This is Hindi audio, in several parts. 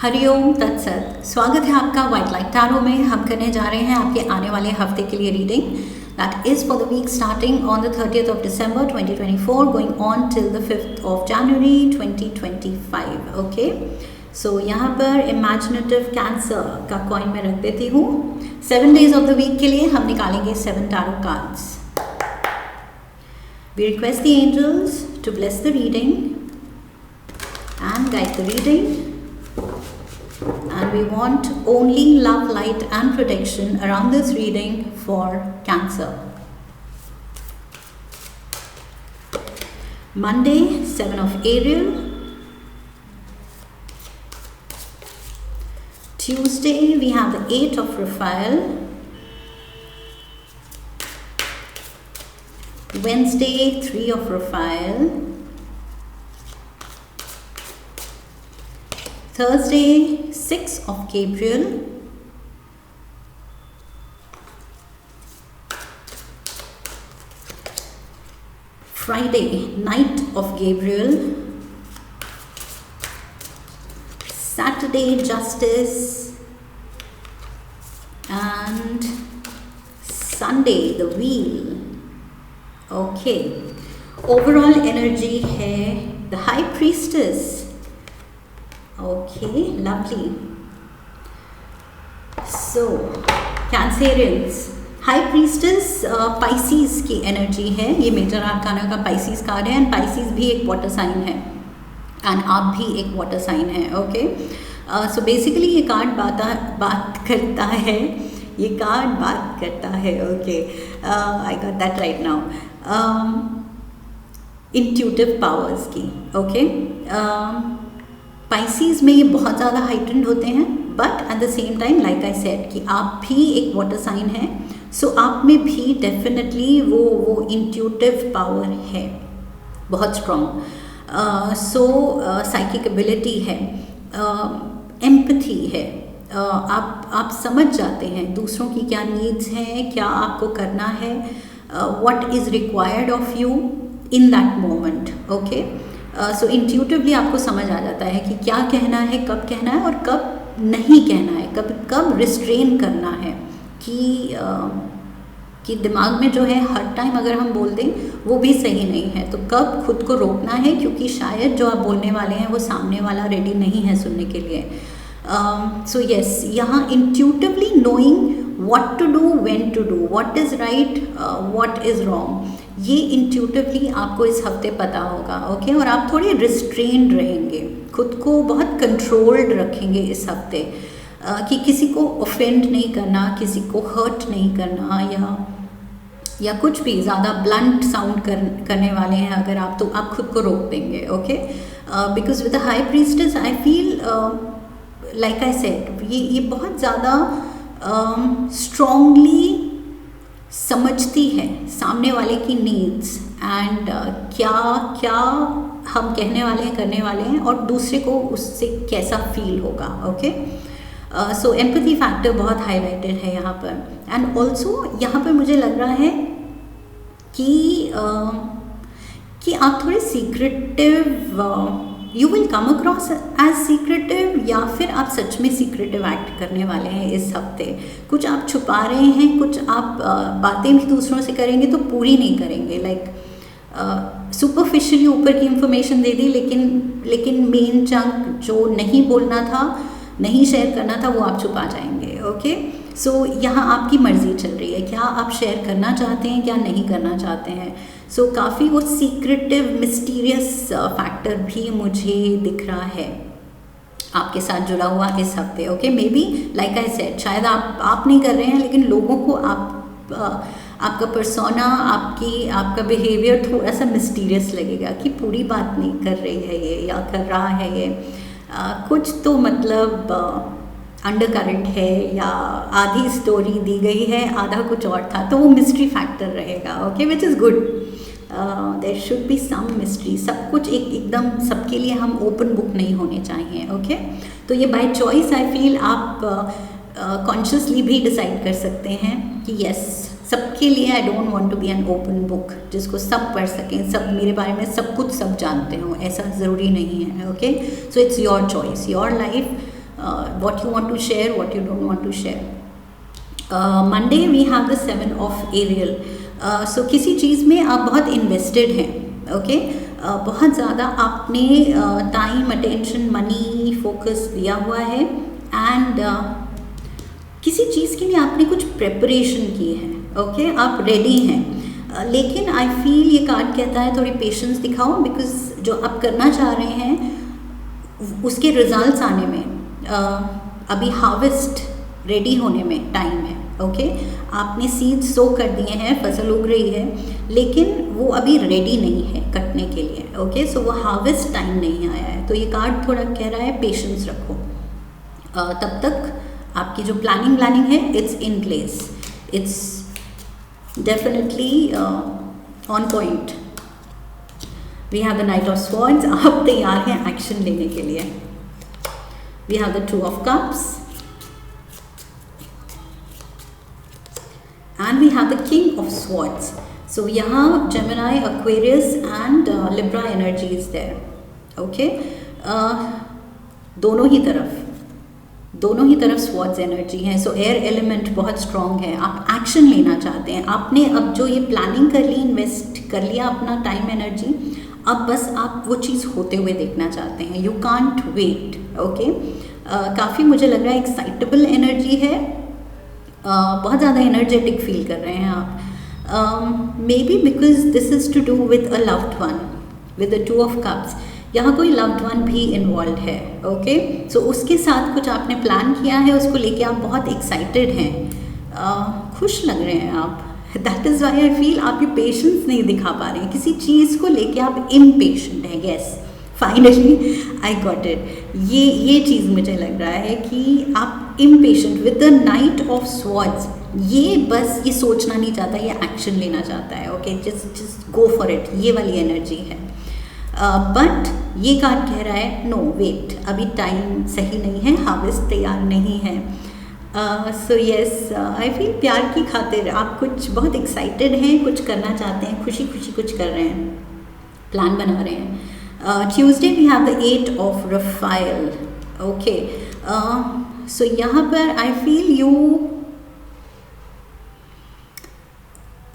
हरिओम तत्सत। स्वागत है आपका व्हाइट लाइट टैरो में। हम करने जा रहे हैं आपके आने वाले हफ्ते के लिए reading that is for the week starting on the 30th of December 2024 going on till the 5th of January 2025। Okay, so यहाँ पर इमेजिनेटिव कैंसर का कॉइन में रख देती हूँ। 7 days ऑफ द वीक के लिए हम निकालेंगे 7 tarot cards. We request the angels to bless the reading and guide the reading. And we want only love, light and protection around this reading for Cancer. Monday, 7 of Ariel. Tuesday, we have the 8 of Raphael. Wednesday, 3 of Raphael. Thursday, 6 of Gabriel. Friday, Knight of Gabriel. Saturday, Justice. And Sunday, the Wheel. Okay. Overall energy है the High Priestess. Okay, lovely. So, Cancerians, High Priestess Pisces की एनर्जी है। ये मेजर आर्काना का Pisces कार्ड है एंड Pisces भी एक वाटर साइन है एंड आप भी एक वाटर साइन है। ओके, सो बेसिकली ये कार्ड बात करता है। ये कार्ड बात करता है। Okay, I got that right now. Intuitive powers की। ओके, Pisces में ये बहुत ज़्यादा हाइटेंड होते हैं, but at the same time like I said कि आप भी एक वाटर साइन है, सो आप में भी डेफिनेटली वो इंट्यूटिव पावर है, बहुत स्ट्रॉन्ग। सो साइकिक एबिलिटी है, एम्पैथी है। आप समझ जाते हैं दूसरों की क्या नीड्स हैं, क्या आपको करना है, what is required of you in that moment. Okay, so intuitively आपको समझ आ जाता है कि क्या कहना है, कब कहना है और कब नहीं कहना है, कब रिस्ट्रेन करना है कि दिमाग में जो है हर टाइम अगर हम बोल दें वो भी सही नहीं है, तो कब खुद को रोकना है क्योंकि शायद जो आप बोलने वाले हैं वो सामने वाला रेडी नहीं है सुनने के लिए। सो यस, यहाँ intuitively knowing what to do, when to do, what is right, what is wrong, ये इंट्यूटिवली आपको इस हफ्ते पता होगा। ओके, और आप थोड़े रिस्ट्रेन्ड रहेंगे, खुद को बहुत कंट्रोल्ड रखेंगे इस हफ्ते कि किसी को ऑफेंड नहीं करना, किसी को हर्ट नहीं करना या कुछ भी ज़्यादा ब्लंट साउंड करने वाले हैं अगर आप, तो आप खुद को रोक देंगे। Okay, because with the high priestess I feel like I said ये बहुत ज़्यादा स्ट्रॉन्गली समझती है सामने वाले की नीड्स एंड क्या हम कहने वाले हैं, करने वाले हैं और दूसरे को उससे कैसा फील होगा। ओके, सो एम्पैथी फैक्टर बहुत हाईलाइटेड है यहाँ पर। एंड ऑल्सो यहाँ पर मुझे लग रहा है कि आप थोड़े secretive, you will come across as secretive, या फिर आप सच में सीक्रेटिव एक्ट करने वाले हैं इस हफ्ते। कुछ आप छुपा रहे हैं, कुछ आप बातें भी दूसरों से करेंगे तो पूरी नहीं करेंगे, लाइक सुपरफिशियली ऊपर की इंफॉर्मेशन दे दी, लेकिन मेन चंक जो नहीं बोलना था, नहीं शेयर करना था, वो आप छुपा जाएंगे। ओके, सो यहाँ आपकी मर्जी चल रही है, क्या आप शेयर करना चाहते हैं, क्या नहीं करना चाहते हैं। सो काफ़ी वो सीक्रेटिव मिस्टीरियस फैक्टर भी मुझे दिख रहा है आपके साथ जुड़ा हुआ इस हफ्ते। Okay, may be like I said शायद आप नहीं कर रहे हैं, लेकिन लोगों को आपका पर्सोना, आपका बिहेवियर थोड़ा सा मिस्टीरियस लगेगा कि पूरी बात नहीं कर रही है ये या कर रहा है ये, कुछ तो मतलब अंडर करंट है या आधी स्टोरी दी गई है, आधा कुछ और था, तो वो मिस्ट्री फैक्टर रहेगा। Okay, which is good. There should be some mystery. सब कुछ एकदम सबके लिए हम ओपन बुक नहीं होने चाहिए। ओके, तो ये बाय चॉइस आई फील आप कॉन्शियसली भी डिसाइड कर सकते हैं कि यस, सबके लिए I don't want to be an open book जिसको सब पढ़ सकें, सब मेरे बारे में सब कुछ सब जानते हो, ऐसा ज़रूरी नहीं है. Okay, so it's your choice, your life, what you want to share, what you don't want to share. Monday we have the 7 of Ariel. So किसी चीज़ में आप बहुत इन्वेस्टेड हैं, ओके, बहुत ज़्यादा आपने टाइम, अटेंशन, मनी, फोकस दिया हुआ है, एंड किसी चीज़ के लिए आपने कुछ प्रेपरेशन की है, ओके, आप रेडी हैं, लेकिन आई फील ये कार्ड कहता है थोड़ी पेशेंस दिखाओ, बिकॉज जो आप करना चाह रहे हैं उसके रिजल्ट्स आने में अभी हार्वेस्ट रेडी होने में टाइम है, ओके। आपने सीड्स सो कर दिए हैं, फसल उग रही है, लेकिन वो अभी रेडी नहीं है कटने के लिए, ओके। सो वो हार्वेस्ट टाइम नहीं आया है, तो ये कार्ड थोड़ा कह रहा है पेशेंस रखो, तब तक आपकी जो प्लानिंग है it's in place, it's definitely on point. We have the knight of swords, आप तैयार हैं एक्शन लेने के लिए। We have the 2 of Cups and we have the King of Swords. So यहाँ Gemini, Aquarius and Libra energy is there, okay. दोनों ही तरफ स्वॉर्ड्स एनर्जी है। सो एयर एलिमेंट बहुत स्ट्रॉन्ग है, आप एक्शन लेना चाहते हैं, आपने अब जो ये प्लानिंग कर ली, इन्वेस्ट कर लिया अपना टाइम, एनर्जी, अब बस आप वो चीज़ होते हुए देखना चाहते हैं, यू कांट वेट, ओके। काफ़ी मुझे लग रहा है एक्साइटेबल एनर्जी है, बहुत ज़्यादा एनर्जेटिक फील कर रहे हैं आप, maybe because this is to do with a loved one, with the 2 of Cups। यहाँ कोई लव्ड वन भी इन्वॉल्व है, ओके। सो उसके साथ कुछ आपने प्लान किया है, उसको लेके आप बहुत एक्साइटेड हैं, खुश लग रहे हैं आप, that is why I feel आप ये पेशेंस नहीं दिखा पा रहे हैं, किसी चीज़ को लेके आप इम्पेशेंट हैं। Yes, finally I got it, ये चीज़ मुझे लग रहा है कि आप impatient with the knight of swords, ये बस ये सोचना नहीं चाहता, ये एक्शन लेना चाहता है, okay, just go for it, ये वाली एनर्जी है। बट ये कार्ड कह रहा है नो वेट, अभी टाइम सही नहीं है, हार्वेस्ट तैयार नहीं है। सो यस, आई फील प्यार की खातिर आप कुछ बहुत एक्साइटेड हैं, कुछ करना चाहते हैं, खुशी खुशी कुछ कर रहे हैं, प्लान बना रहे हैं। Tuesday we have the 8 of Raphael, okay. So यहाँ पर I feel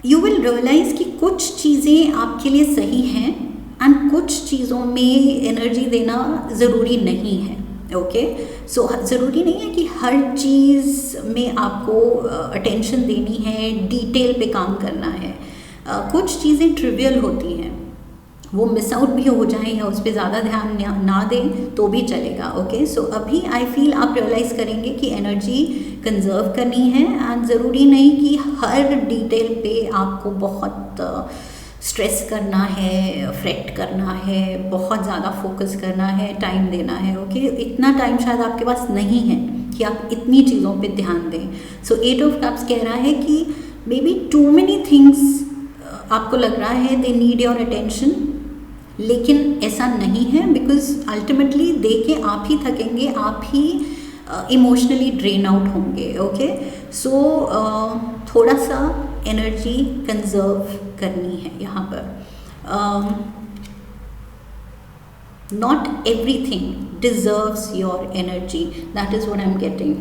you will realise कि कुछ चीज़ें आपके लिए सही हैं एंड कुछ चीज़ों में एनर्जी देना ज़रूरी नहीं है, ओके। सो ज़रूरी नहीं है कि हर चीज़ में आपको अटेंशन देनी है, डिटेल पे काम करना है, कुछ चीज़ें ट्रिवियल होती हैं, वो मिस आउट भी हो जाएं या उस पर ज़्यादा ध्यान ना दें तो भी चलेगा, ओके। सो अभी आई फील आप रियलाइज़ करेंगे कि एनर्जी कंजर्व करनी है, एंड ज़रूरी नहीं कि हर डिटेल पे आपको बहुत स्ट्रेस करना है, फ्रेट करना है, बहुत ज़्यादा फोकस करना है, टाइम देना है, ओके। इतना टाइम शायद आपके पास नहीं है कि आप इतनी चीज़ों पे ध्यान दें। सो 8 of Cups कह रहा है कि maybe too many things आपको लग रहा है दे नीड योर अटेंशन, लेकिन ऐसा नहीं है, बिकॉज अल्टीमेटली दे के आप ही थकेंगे, आप ही इमोशनली ड्रेन आउट होंगे, ओके। सो थोड़ा सा एनर्जी कंजर्व करनी है यहाँ पर। Not everything deserves your energy, that is what I am getting.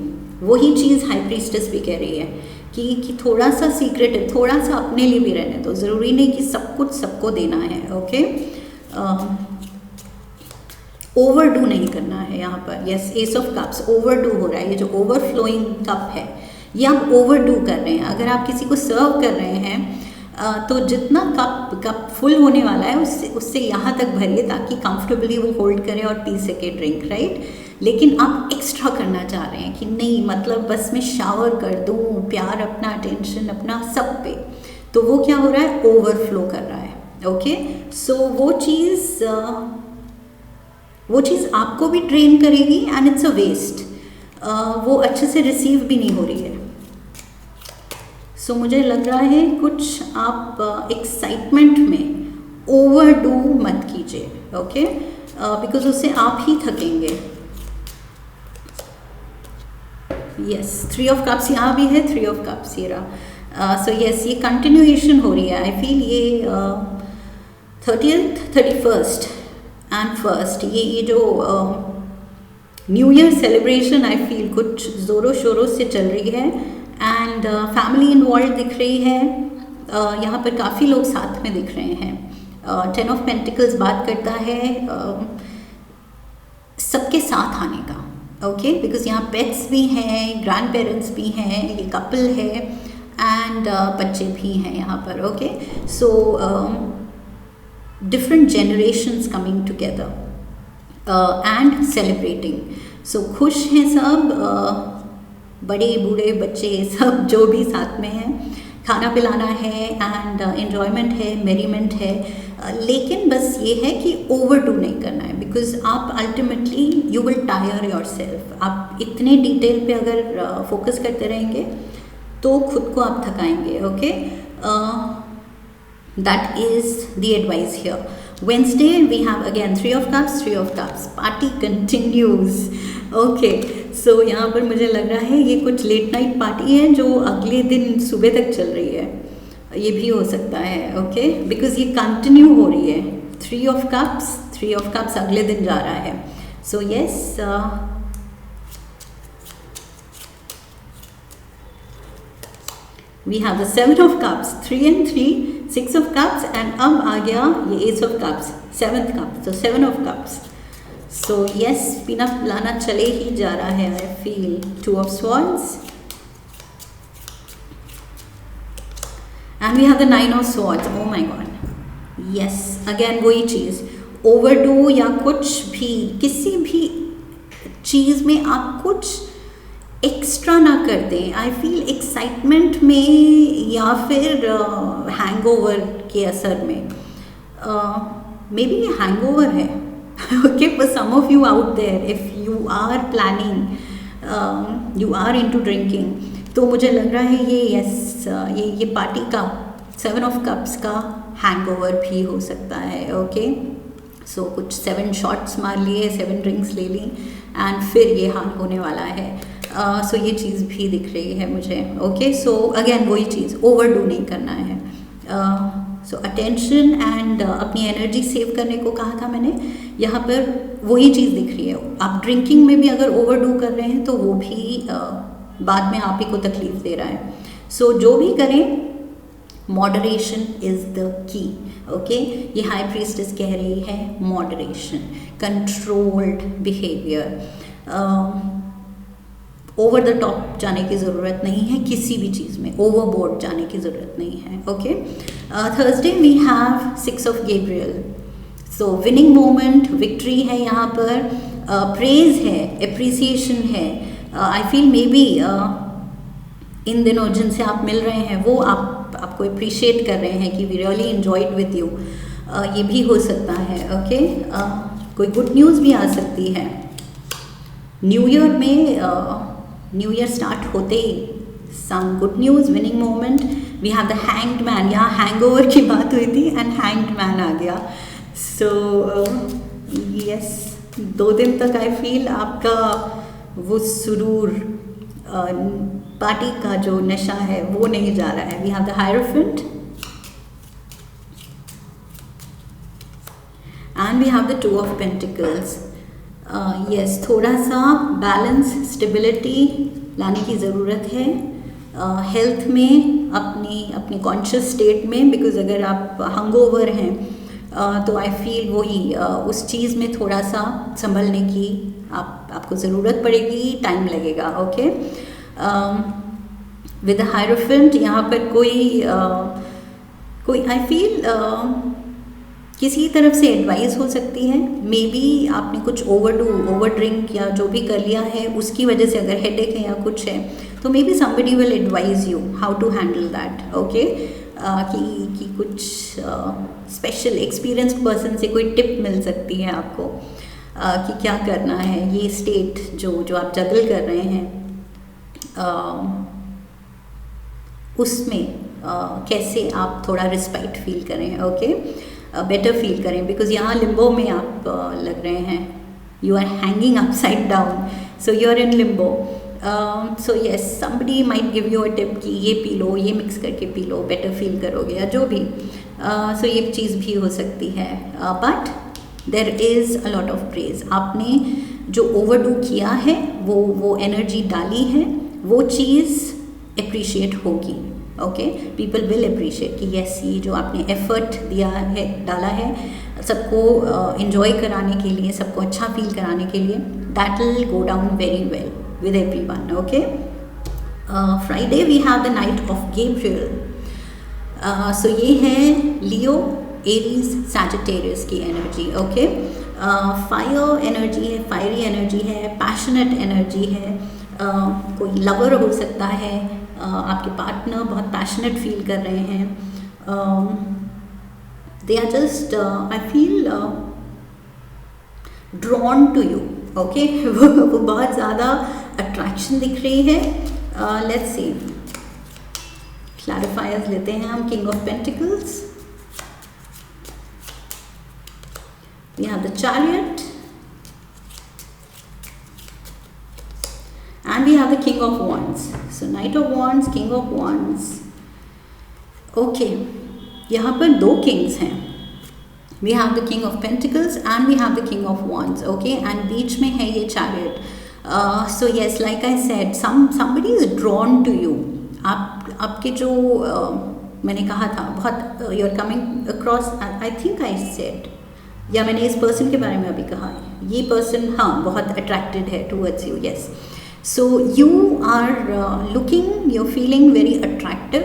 वही चीज़ हाई प्रीस्टेस भी कह रही है कि थोड़ा सा सीक्रेटिव, थोड़ा सा अपने लिए भी रहने दो, ज़रूरी नहीं कि सब कुछ सबको देना है, ओके। ओवरडू नहीं करना है यहाँ पर। Yes, S of cups overdo हो रहा है, ये जो ओवरफ्लोइंग कप है ये आप ओवरडू कर रहे हैं। अगर आप किसी को सर्व कर रहे हैं तो जितना कप फुल होने वाला है उससे यहाँ तक भरिए ताकि कंफर्टेबली वो होल्ड करे और पी सके ड्रिंक, राइट। लेकिन आप एक्स्ट्रा करना चाह रहे हैं कि नहीं, मतलब बस मैं शावर कर दूँ, प्यार अपना, अटेंशन अपना सब पे, तो वो क्या हो रहा है, ओवरफ्लो कर रहा है, ओके। सो वो चीज़ आपको भी ड्रेन करेगी एंड इट्स अ वेस्ट, वो अच्छे से रिसीव भी नहीं हो रही है। सो मुझे लग रहा है कुछ आप एक्साइटमेंट में ओवरडू मत कीजिए, ओके, बिकॉज उससे आप ही थकेंगे। यस, 3 ऑफ कप्स यहाँ भी है, 3 ऑफ कप्स ये रहा। सो यस, ये कंटिन्यूएशन हो रही है। आई फील ये 30th, 31st एंड 1st, ये जो new year celebration I feel कुछ ज़ोरों शोरों से चल रही है एंड फैमिली इन्वॉल्व दिख रही है. यहाँ पर काफ़ी लोग साथ में दिख रहे हैं. 10 ऑफ पेंटिकल्स बात करता है सबके साथ आने का. ओके, बिकॉज यहाँ पेट्स भी हैं, ग्रैंड पेरेंट्स भी हैं, ये कपल है एंड बच्चे भी हैं यहाँ पर. Okay, so different generations coming together and celebrating. So खुश हैं सब, बड़े बूढ़े बच्चे सब जो भी साथ में हैं. खाना पिलाना है एंड एन्जॉयमेंट है, मेरीमेंट है. लेकिन बस ये है कि ओवरडू नहीं करना है, बिकॉज आप ultimately you will tyre your self. आप इतने डिटेल पे अगर फोकस करते रहेंगे तो खुद को आप थकाएंगे. Okay, that is the advice here. Wednesday we have again 3 of cups, 3 of cups. Party continues. Okay, so यहाँ पर मुझे लग रहा है ये कुछ लेट नाइट पार्टी है जो अगले दिन सुबह तक चल रही है. ये भी हो सकता है. ओके, बिकॉज ये कंटिन्यू हो रही है. 3 of cups, 3 of cups अगले दिन जा रहा है. So yes, we have the 7 of cups, 3 and 3, 6 of cups and अब आ गया ये Ace of cups, 7th cup, so 7 of cups. So yes, पीना पिलाना चले ही जा रहा है. I feel 2 of swords and we have the 9 of swords. Oh my god, yes, again वही चीज़, ओवरडू या कुछ भी, किसी भी चीज़ में आप कुछ एक्स्ट्रा ना कर दें. आई फील एक्साइटमेंट में या फिर हैंगओवर के असर में, मे बी ये हैंगओवर है. Okay, for some of you out there, if you are planning, you are into drinking, तो मुझे लग रहा है ये यस ये पार्टी का 7 ऑफ कप्स का हैंगओवर भी हो सकता है. ओके, सो कुछ 7 शॉट्स मार लिए, 7 ड्रिंक्स ले ली एंड फिर ये हाल होने वाला है. सो ये चीज़ भी दिख रही है मुझे. ओके, सो अगेन वही चीज़, ओवरडू नहीं करना है. सो अटेंशन एंड अपनी एनर्जी सेव करने को कहा था मैंने. यहाँ पर वही चीज़ दिख रही है. आप ड्रिंकिंग में भी अगर ओवरडू कर रहे हैं तो वो भी बाद में आप ही को तकलीफ दे रहा है. सो जो भी करें, moderation is the key. Okay, ये हाई प्रीस्टेस कह रही है moderation, controlled behaviour. Over the top जाने की ज़रूरत नहीं है किसी भी चीज़ में, ओवरबोर्ड जाने की ज़रूरत नहीं है. Okay, Thursday we have 6 of Gabriel. So winning moment, victory है यहाँ पर, प्रेज है, एप्रिसिएशन है. I feel may be in दिनों जिनसे आप मिल रहे हैं वो आपको अप्रिशिएट कर रहे हैं कि we really enjoyed with you. ये भी हो सकता है. ओके, कोई गुड न्यूज़ भी आ सकती है. न्यू ईयर में न्यू ईयर स्टार्ट होते ही some good news, winning moment. We have the hanged man. यहाँ हैंगओवर की बात हुई थी एंड हैंग्ड मैन आ गया. सो यस, 2 दिन तक आई फील आपका वो सुरूर, पार्टी का जो नशा है वो नहीं जा रहा है. We have the hierophant and we have the 2 of pentacles. Yes, थोड़ा सा बैलेंस, स्टेबिलिटी लाने की ज़रूरत है हेल्थ में, अपनी कॉन्शियस स्टेट में. बिकॉज अगर आप हंगओवर हैं तो आई फील वही उस चीज़ में थोड़ा सा संभलने की आपको ज़रूरत पड़ेगी, टाइम लगेगा. ओके, विद हायरोफेंट यहाँ पर कोई आई फील किसी तरफ से एडवाइस हो सकती है. मे बी आपने कुछ ओवर ड्रिंक या जो भी कर लिया है उसकी वजह से अगर हेडेक है या कुछ है तो maybe somebody will advise you how to handle that. Okay, कि कुछ स्पेशल एक्सपीरियंस्ड पर्सन से कोई टिप मिल सकती है आपको कि क्या करना है. ये स्टेट जो आप जगल कर रहे हैं उसमें कैसे आप थोड़ा रिस्पेक्ट फील करें. ओके, बेटर फील करें. बिकॉज यहाँ लिम्बो में आप लग रहे हैं, you are hanging upside down, so you are in limbo. So yes, somebody might give you a tip कि ये पी लो, ये मिक्स करके पी लो, बेटर फील करोगे या जो भी. सो ये चीज़ भी हो सकती है. But there is a lot of praise. आपने जो ओवरडू किया है, वो एनर्जी डाली है, वो चीज़ अप्रिशिएट होगी। ओके, पीपल विल अप्रिशिएट कि यस, ये जो आपने एफर्ट दिया है, डाला है सबको एंजॉय कराने के लिए, सबको अच्छा फील कराने के लिए, that will go down very well with everyone. Okay, Friday we have the knight of Gabriel. So ये है लियो, एरीज, सैजिटेरियस की एनर्जी। ओके, फायर एनर्जी है, फायरी एनर्जी है, पैशनेट एनर्जी है। कोई लवर हो सकता है, आपके पार्टनर बहुत पैशनेट फील कर रहे हैं, they are just I feel drawn to you. Okay, वो बहुत ज़्यादा अट्रैक्शन दिख रही है। लेट्स सी, क्लैरिफायर्स लेते हैं हम। King of pentacles, we have the chariot, and we have the king of wands. So knight of wands, king of wands. Okay, यहाँ पर दो kings हैं. We have the king of pentacles and we have the king of wands. Okay, and बीच में है ये chariot. So yes, like I said, somebody is drawn to you. आपके जो मैंने कहा था बहुत, you are coming across. I think I said, या मैंने इस पर्सन के बारे में अभी कहा है, ये पर्सन हाँ बहुत अट्रैक्टेड है towards you. Yes, so you are looking, you feeling very attractive.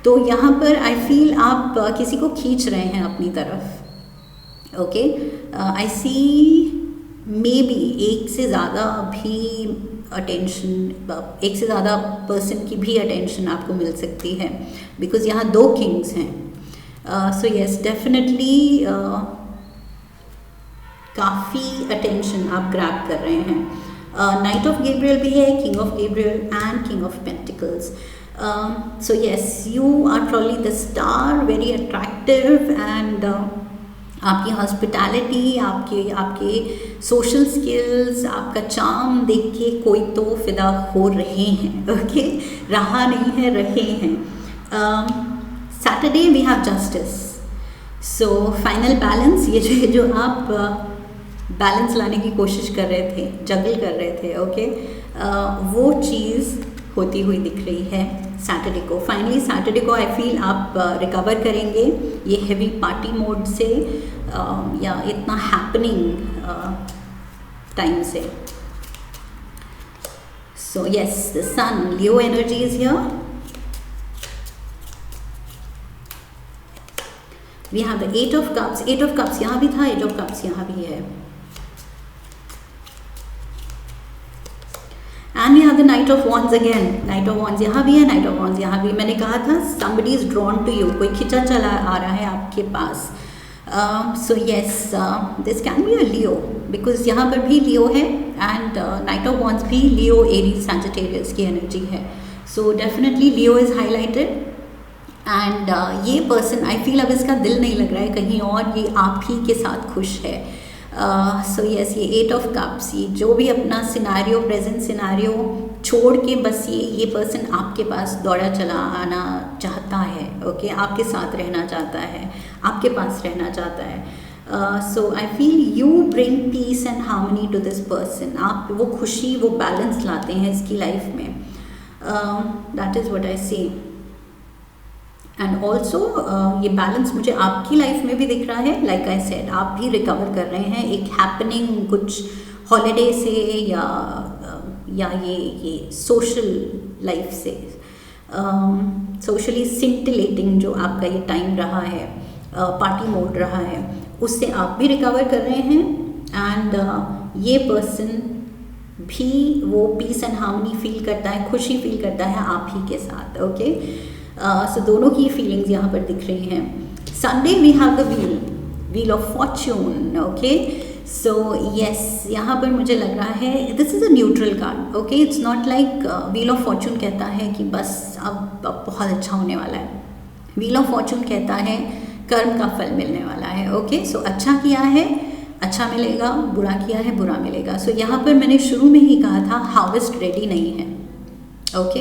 तो यहाँ पर आई फील आप किसी को खींच रहे हैं अपनी तरफ। Okay, I C may be एक से ज़्यादा भी अटेंशन, एक से ज़्यादा पर्सन की भी अटेंशन आपको मिल सकती है, बिकॉज यहाँ दो किंग्स हैं। सो यस, डेफिनेटली काफ़ी अटेंशन आप ग्रैब कर रहे हैं। नाइट ऑफ गैब्रियल भी है, king of Gabriel and king of pentacles. So yes, you are probably the star, very attractive, and आपकी हॉस्पिटैलिटी, आपके सोशल स्किल्स, आपका चार्म देख के कोई तो फिदा हो रहे हैं। ओके, रहा नहीं है, रहे हैं। Saturday we have justice. So final balance, ये जो आप बैलेंस लाने की कोशिश कर रहे थे, जगल कर रहे थे, ओके, वो चीज़ होती हुई दिख रही है सैटरडे को। फाइनली सैटरडे को आई फील आप रिकवर करेंगे ये हेवी पार्टी मोड से, या इतना हैपनिंग टाइम से। So yes, the sun, Leo energy is here. We have the eight of cups. Eight of cups यहाँ भी था, एट ऑफ कप्स यहाँ भी है, and we have the knight of wands again. Knight of wands यहाँ भी है, नाइट ऑफ वॉन्ड्स यहाँ भी। मैंने कहा था somebody is drawn to you, कोई खिंचा चला आ रहा है आपके पास। So yes, this can be a Leo, because यहाँ पर भी लियो है, एंड नाइट ऑफ वॉन्ड्स भी लियो, एरीज, सैजिटेरियस की एनर्जी है। So definitely Leo is highlighted, and ये पर्सन आई फील अब इसका दिल नहीं लग रहा है कहीं और, ये आप ही के साथ खुश है। सो यस, ये एट ऑफ कप्स, ये जो भी अपना सिनारियो, प्रेजेंट सिनारियो छोड़ के बस ये पर्सन आपके पास दौड़ा चला आना चाहता है। ओके, आपके साथ रहना चाहता है, आपके पास रहना चाहता है। So I feel you bring peace and harmony to this person. आप वो खुशी, वो बैलेंस लाते हैं इसकी लाइफ में। That is what I see. And also ये बैलेंस मुझे आपकी लाइफ में भी दिख रहा है। लाइक आई सेड, आप भी रिकवर कर रहे हैं एक हैपनिंग कुछ हॉलीडे से, या ये सोशल लाइफ से, सोशली सिंटिलेटिंग जो आपका ये टाइम रहा है, पार्टी मोड रहा है, उससे आप भी रिकवर कर रहे हैं। एंड ये पर्सन भी वो पीस एंड हार्मनी फील करता है, खुशी फील करता है आप ही के साथ। ओके, सो दोनों की फीलिंग्स यहाँ पर दिख रही हैं। Sunday we have the wheel of fortune. Okay, so yes, यहाँ पर मुझे लग रहा है this is a neutral card. Okay, it's not like wheel of fortune कहता है कि बस अब बहुत अच्छा होने वाला है। व्हील ऑफ फॉर्च्यून कहता है कर्म का फल मिलने वाला है। ओके, सो अच्छा किया है, अच्छा मिलेगा, बुरा किया है, बुरा मिलेगा। सो यहाँ पर मैंने शुरू में ही कहा था हार्वेस्ट रेडी नहीं है। ओके,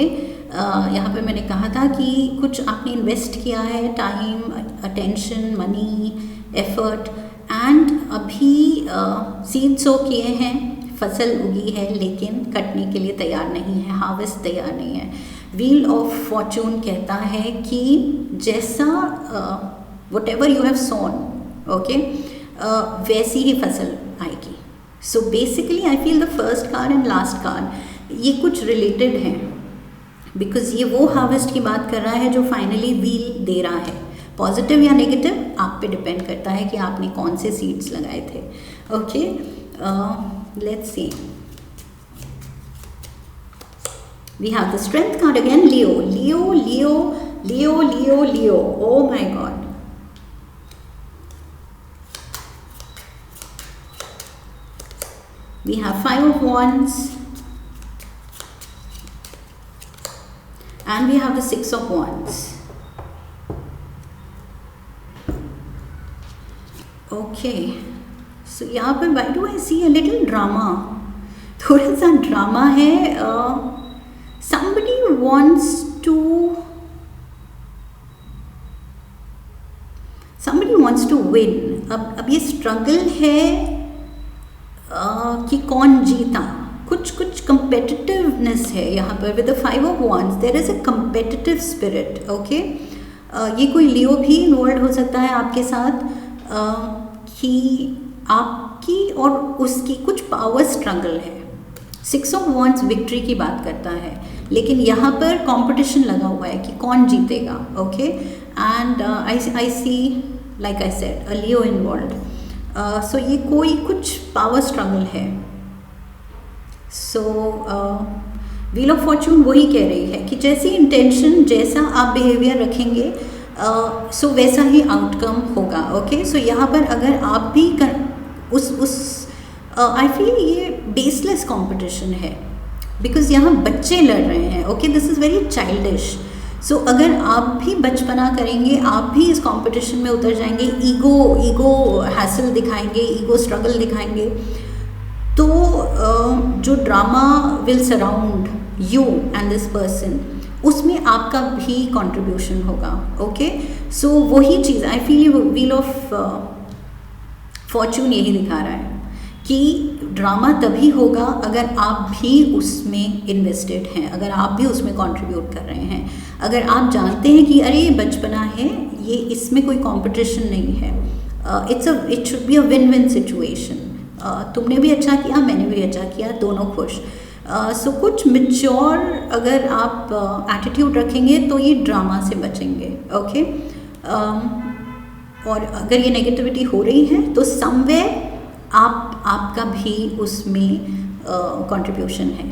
यहाँ पर मैंने कहा था कि कुछ आपने इन्वेस्ट किया है, time, attention, money, effort, and अभी सीड सो किए हैं, फसल उगी है लेकिन कटने के लिए तैयार नहीं है, हार्वेस्ट तैयार नहीं है। व्हील ऑफ फॉर्चून कहता है कि जैसा whatever you have sown, okay, वैसी ही फसल आएगी। So basically I feel the first card and last card ये कुछ रिलेटेड है, बिकॉज ये वो हार्वेस्ट की बात कर रहा है जो फाइनली व्हील दे रहा है। पॉजिटिव या नेगेटिव आप पे डिपेंड करता है कि आपने कौन से सीड्स लगाए थे। Okay, let's see, we have the strength card again. Leo Leo Leo Leo Leo Leo, oh my God, we have 5 of wands and we have the 6 of wands. Okay, so यहाँ पर why do I see a little drama? थोड़ा सा ड्रामा है। somebody wants to win। अब ये स्ट्रगल है कि कौन जीता, कुछ कंपेटिटिवनेस है यहाँ पर। With the 5 of wands there is a competitive spirit. Okay, ये कोई लियो भी इन्वॉल्व हो सकता है आपके साथ, कि आपकी और उसकी कुछ पावर स्ट्रगल है। 6 ऑफ wands विक्ट्री की बात करता है, लेकिन यहाँ पर कंपटीशन लगा हुआ है कि कौन जीतेगा। Okay, and I see like I said a Leo involve. So ये कोई कुछ पावर स्ट्रगल है। सो व्हील ऑफ फॉर्चून वही कह रही है कि जैसी इंटेंशन, जैसा आप बिहेवियर रखेंगे सो वैसा ही आउटकम होगा। ओके, सो यहाँ पर अगर आप भी आई फील ये बेसलेस कंपटीशन है, बिकॉज यहाँ बच्चे लड़ रहे हैं। Okay, this is very childish. So अगर आप भी बचपना करेंगे, आप भी इस कंपटीशन में उतर जाएंगे, ईगो हैसल दिखाएंगे, ईगो स्ट्रगल दिखाएंगे, तो जो drama will surround you and this person, उसमें आपका भी कंट्रीब्यूशन होगा। ओके, सो वही चीज़ I feel wheel of fortune यही दिखा रहा है कि ड्रामा तभी होगा अगर आप भी उसमें इन्वेस्टेड हैं, अगर आप भी उसमें कंट्रीब्यूट कर रहे हैं, अगर आप जानते हैं कि अरे ये बचपना है, ये इसमें कोई कंपटीशन नहीं है, it should be a win win situation. तुमने भी अच्छा किया, मैंने भी अच्छा किया, दोनों खुश। सो कुछ मैच्योर अगर आप एटीट्यूड रखेंगे तो ये ड्रामा से बचेंगे। ओके, और अगर ये नेगेटिविटी हो रही है तो समवेयर आपका भी उसमें कंट्रीब्यूशन है।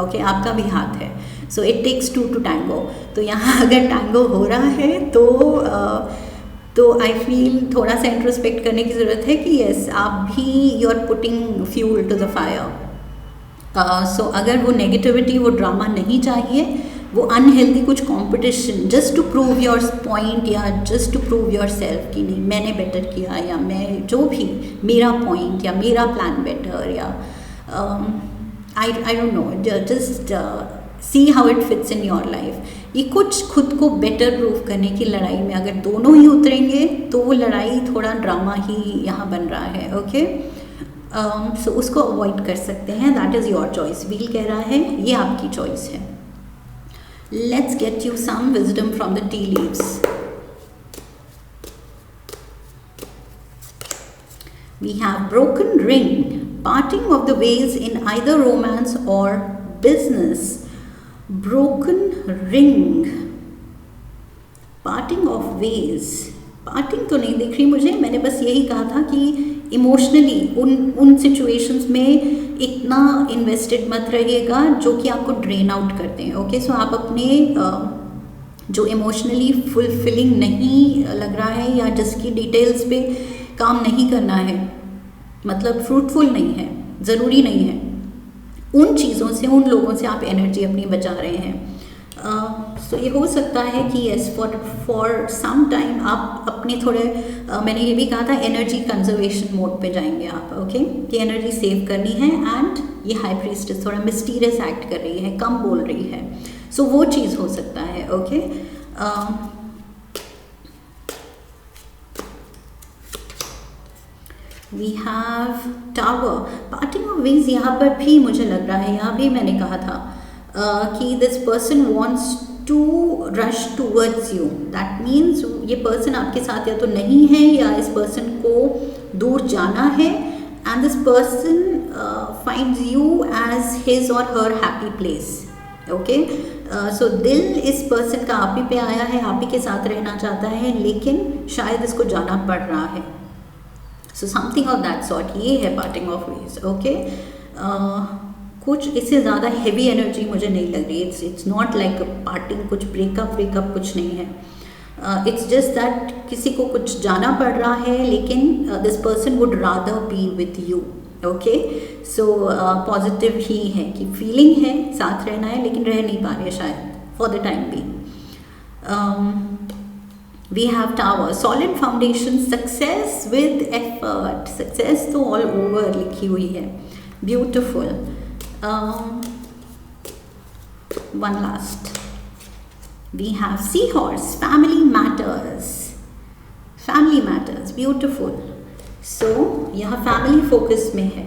ओके, आपका भी हाथ है। So it takes 2 to tango। तो यहाँ अगर टैंगो हो रहा है तो आई फील थोड़ा सा इंट्रोस्पेक्ट करने की ज़रूरत है कि यस, आप भी you are putting fuel to the fire. So अगर वो नेगेटिविटी, वो ड्रामा नहीं चाहिए, वो अनहेल्दी कुछ competition just to prove your point या just to prove your self कि नहीं मैंने बेटर किया, या मैं जो भी मेरा पॉइंट या मेरा प्लान बेटर, या I don't know, just see how it fits in your life. ये कुछ खुद को बेटर प्रूव करने की लड़ाई में अगर दोनों ही उतरेंगे तो वो लड़ाई थोड़ा ड्रामा ही यहाँ बन रहा है। ओके, सो उसको अवॉइड कर सकते हैं। That is your choice. Wheel कह रहा है ये आपकी चॉइस है। Let's get you some wisdom from the tea leaves. We have broken ring, parting of the ways in either romance or business. Broken ring, parting of ways. Parting तो नहीं दिख रही मुझे, मैंने बस यही कहा था कि इमोशनली उन सिचुएशंस में इतना इन्वेस्टेड मत रहिएगा जो कि आपको ड्रेन आउट करते हैं। ओके, सो आप अपने जो इमोशनली फुलफिलिंग नहीं लग रहा है या जिसकी डिटेल्स पे काम नहीं करना है, मतलब फ्रूटफुल नहीं है, ज़रूरी नहीं है, उन चीज़ों से, उन लोगों से आप एनर्जी अपनी बचा रहे हैं। सो ये हो सकता है कि यस फॉर सम टाइम आप अपने थोड़े मैंने ये भी कहा था एनर्जी कंजर्वेशन मोड पे जाएंगे आप। ओके, कि एनर्जी सेव करनी है, एंड ये हाई प्रीस्टेस थोड़ा मिस्टीरियस एक्ट कर रही है, कम बोल रही है, सो वो चीज़ हो सकता है। Okay, we have tower, parting of ways. यहाँ पर भी मुझे लग रहा है, यहाँ भी मैंने कहा था कि this person wants to rush towards you. That means ये पर्सन आपके साथ या तो नहीं है या इस पर्सन को दूर जाना है, and this person finds you as his or her happy place. Okay, so दिल इस पर्सन का आप ही पे आया है, आप ही के साथ रहना चाहता है, लेकिन शायद इसको जाना पड़ रहा है। So something of that sort, ये है पार्टिंग ऑफ वेज। ओके, कुछ इससे ज़्यादा हैवी एनर्जी मुझे नहीं लग रही। इट्स नॉट लाइक पार्टिंग, कुछ ब्रेकअप कुछ नहीं है। इट्स जस्ट दैट किसी को कुछ जाना पड़ रहा है, लेकिन this person would rather be with you. Okay, so positive ही है कि फीलिंग है, साथ रहना है, लेकिन रह नहीं पा रहे शायद for the time be. We have tower, solid foundation, success with effort. Success तो ऑल ओवर लिखी हुई है, beautiful. One last, we have sea horse, family matters. Family matters, beautiful. So यहाँ फैमिली फोकस में है।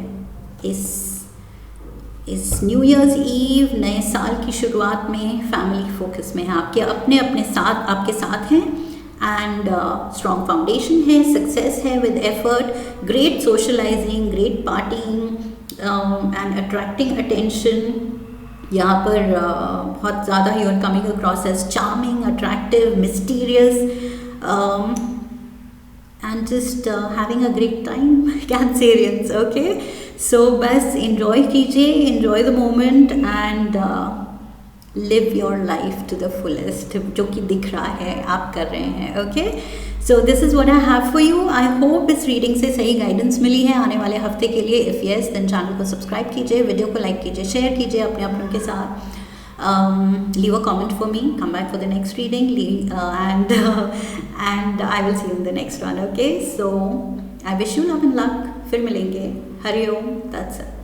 इस न्यू ईयर्स ईव, नए साल की शुरुआत में फैमिली फोकस में है। आपके अपने साथ, आपके साथ हैं, एंड स्ट्रॉन्ग फाउंडेशन है, सक्सेस है with effort, great socializing, great parting and attracting attention. यहाँ पर बहुत ज़्यादा you are coming across as charming, attractive, mysterious, and just having a great time, Cancerians. Okay, so बस enjoy कीजिए, enjoy the moment and live your life to the fullest, जो कि दिख रहा है आप कर रहे हैं। Okay, so this is what I have for you. I hope इस रीडिंग से सही गाइडेंस मिली है आने वाले हफ्ते के लिए। If yes, then चैनल को सब्सक्राइब कीजिए, वीडियो को लाइक कीजिए, शेयर कीजिए अपनों के साथ। Leave a comment for me, come back for the next reading, and I will see you in the next one. Okay, so I wish you love and luck. फिर मिलेंगे। Hariom, that's it.